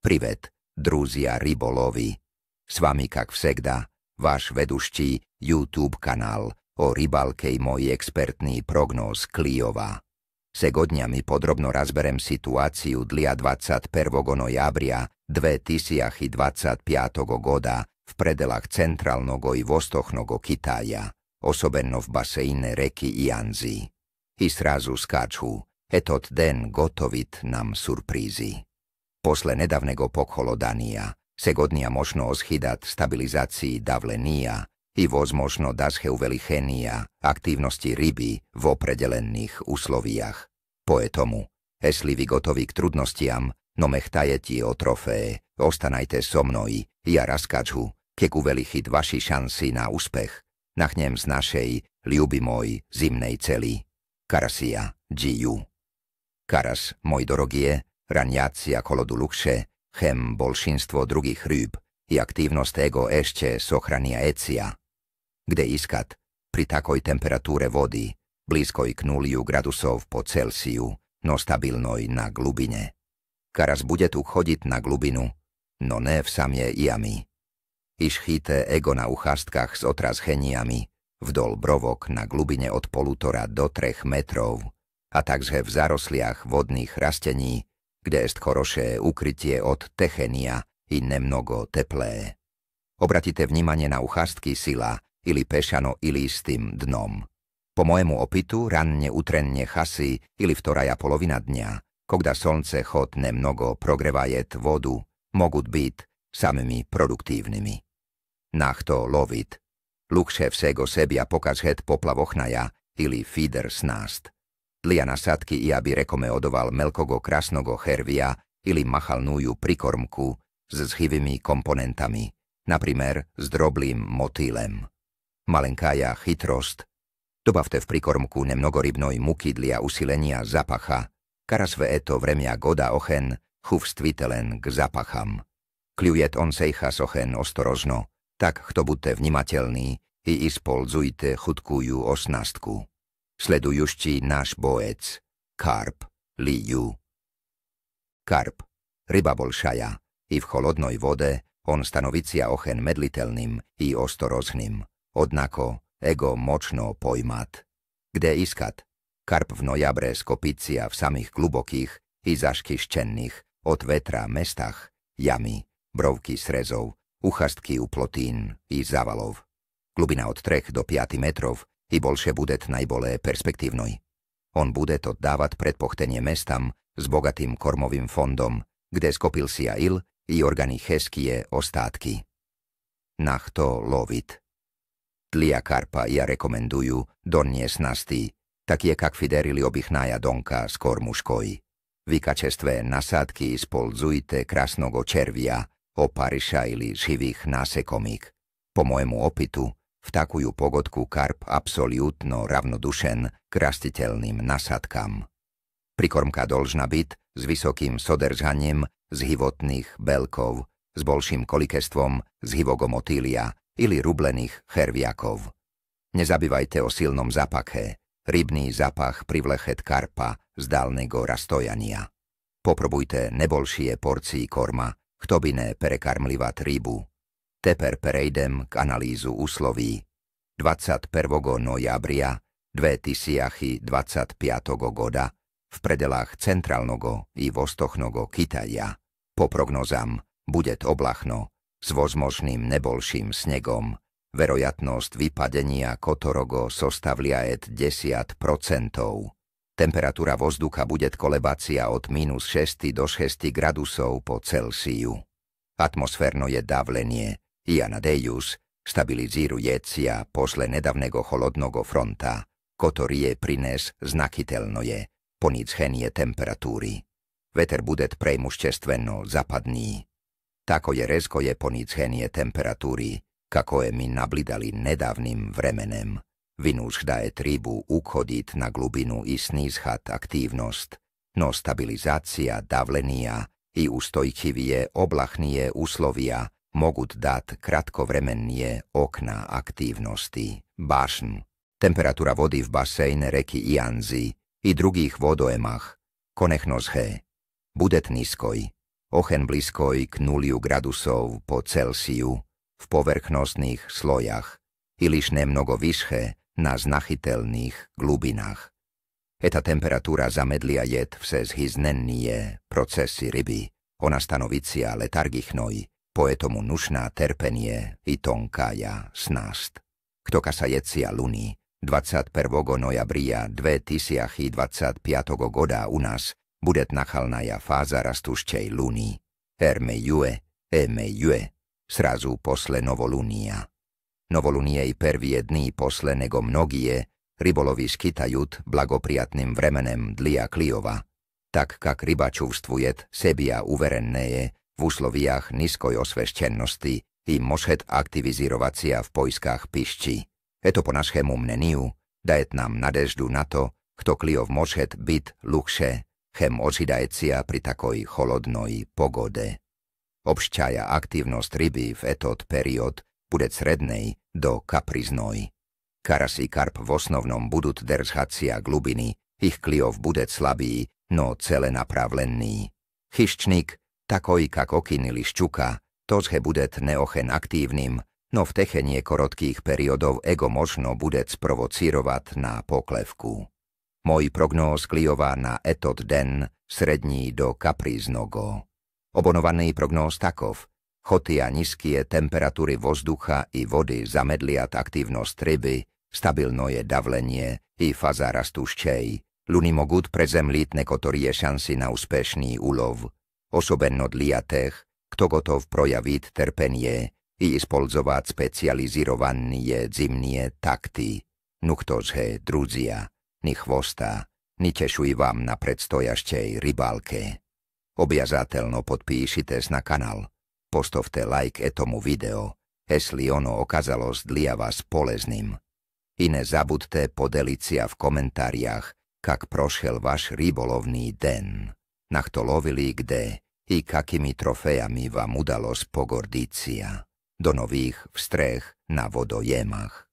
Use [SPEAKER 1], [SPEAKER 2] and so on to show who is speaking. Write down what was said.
[SPEAKER 1] Privet, druzia rybolovi. S vami, как всегда, váš vedущий YouTube kanál o rybалке i môj expertný prognóz Клиова. Сегодня my podrobno razberem situáciu dla 21. noября 2025 года v predelách centrálneho i vostochného Kitaja, особенно v baseine reky Ianzi. I srazu skáču, etot den gotovit nam surprízy. Posle nedávneho pokholodania, сегодня možno oschydať stabilizácii davlenia i возможно даже увеличения активности ryby v определенных условиях. Поэтому, если вы готовы к трудностям, но мечтаете о трофее, останайте со мной, я расскажу, как увеличить ваши шансы на успех. Начнем с нашей любимой зимnej цели – карасия, GU. Karas, môj dorogie, raniaci ako lodu lukše, chem bolšinstvo druhých rýb i aktívnosť ego ešte sochrania ecia. Kde iskat, pri takoj temperatúre vody, blízkoj k 0 gradusov po Celsiu, no stabilnoj na glubine. Karas bude tu chodiť na glubinu, no ne v samie jamy. Iš chyte ego na uchastkách s otrazcheniami, vdol brovok na glubine od 1,5 do 3 metrov, a takže v zarosliach vodných rastení, kde jest choroše ukrytie od techenia i nemnogo teplé. Obratite vnímanie na uchastky sila, ili pešano ili s tým dnom. Po mojemu opitu ranne utrenne chasy ili vtoraja polovina dňa, kogda slnce chod nemnogo progrevajet vodu, mogut byť samými produktívnymi. Nachto lovit. Lukše vsego sebia pokazhet poplavochnaja ili feeder snást. Dla nasadky ja by rekomendoval melkogo krasnogo hervia ili machalnúju prikormku s zchivými komponentami, naprimer s droblým motýlem. Malenkája chytrost. Dobavte v prikormku nemnogorybnoj muky dla usilenia zapacha, karas eto vremia goda ochen, chuvstvitelen k zapacham. Kľujet on sejchas ochen ostorožno, tak kto buďte vnimateľní i ispolzujte chutkujú osnastku. Sledujúšti náš boec, karp, liu. Karp, ryba bolšaja, i v cholodnej vode on stanovicia ochen medliteľným i ostorozným, odnako ego močno pojmat. Kde iskat? Karp v nojabre skopicia v samých glubokých i zaškyščenných od vetra mestách, jamy, brovky srezov, uchastky u plotín i zavalov. Glubina od 3 do 5 metrov i bolšie budet najbolé perspektívnoj. On bude to dávať predpochtenie mestam s bogatým kormovým fondom, kde skopil si il i organicheskie ostátky. Nach to lovit. Tlia karpa ja rekomendujú donies nastý, takie jak fiderili obychnaja donka z kormuškoj. Vykačestve nasádky spolzujte krasnogo červia, opariša ili živých násekomík. Po môjmu opitu, v takujú pogodku karp absolútno ravnodušen k rastiteľným nasádkam. Prikormka dolžna byť s vysokým sodržaním z hivotných belkov, s bolším kolikestvom z hivogomotýlia ili rublených cherviakov. Nezabývajte o silnom zapache, rybný zapach privlechet karpa z dálneho rastojania. Poprobujte nebolšie porcii korma, kto by ne prekarmlivat rybu. Teper prejdem k analýzu úsloví 21. noября 2025 года v predelách centrálneho i vostochného Kitaja. Po prognozám bude oblachno s возможným nebolším snegom. Verojatnosť vypadenia kotorogo sostavliaet 10%. Temperatúra vzducha bude kolebacia od -6 do 6 gradusov po Celsiu. Atmosférno je davlenie i anadejus stabilizirujecia posle nedavnego holodnogo fronta, ktorý je prines znakiteľnoje ponízchenie temperatúry. Veter bude prejmuščestveno zapadný. Tako je rezko je ponízchenie temperatúry, kako je mi nablidali nedávnym vremenem. Vynúždaje rybu uchodit na glubinu i snízchat aktívnosť, no stabilizácia davlenia i ustojčivije oblachnie úslovia mogut dať kratkovremenie okna aktívnosti. Bašn. Temperatúra vody v baséne reky Ianzi i druhých vodoemach konechnoshe budet nízkoj. ochen blízkoj k 0 gradusov po Celsiu v povrchnostných slojach i liš nemnogo vyššie na znachiteľných glubinách. Eta temperatúra zamedlia jed vse zhyznennie procesy ryby, ona stanovicia letargichnoj, poetomu nušná terpenie i tonkája snast. Ktoka sa jecia luny, 21. nojabria 2025. goda u nás budet nachalnaja fáza rastuščej luny. Ermejue, srazu posle novolunia. Novolunie i prvie dny posle nego mnogie rybolovi skytajut blagoprijatným vremenem dlia Kliova, tak kak ryba čuvstvujet sebia uverenneje v úsloviach nízkoj osveščennosti i mošet aktivizirovacia v pojskách pišči. Eto po našemu mneniu dajet nám nadeždu na to, kto Kliov mošet byt luchše, chem ožidajecia pri takoj cholodnoj pogode. Obšťaja aktivnosť ryby v etot period bude srednej do kapriznoj. Karas i karp v osnovnom budut držacia glubiny, ich Kliov bude slabý, no celé napravlenný. Chyščník, takoj kak okiny liščuka, tožhe budet neochen aktívnym, no v techenie korotkých periodov ego možno budec provocírovat na poklevku. Môj prognóz Kliova na etot den srední do kapriznogo. Obonovaný prognóz takov, chotia nízkie temperatúry vzducha i vody zamedliat aktivnosť ryby, stabilno je davlenie i faza rastuščej. Luny mogut prezemliť nekotorie šanci na úspešný úlov. Osobenno dlia tech, kto gotov projavit terpenie i ispolzovať specializirovanie zimnie takty. Nuchtožhe, drudzia, ni chvosta, ni tešuj vám na predstojaščej rybálke. Objazateľno podpíšites na kanál. Postavte like etomu video, esli ono okázalo zdlia vás polezným. I nezabudte podeliť sa v komentáriach, kak prošel váš rybolovný den. Na kto lovili kde i kakými trofejami vám udalo spogordícia. Do nových vstrech na vodojemach.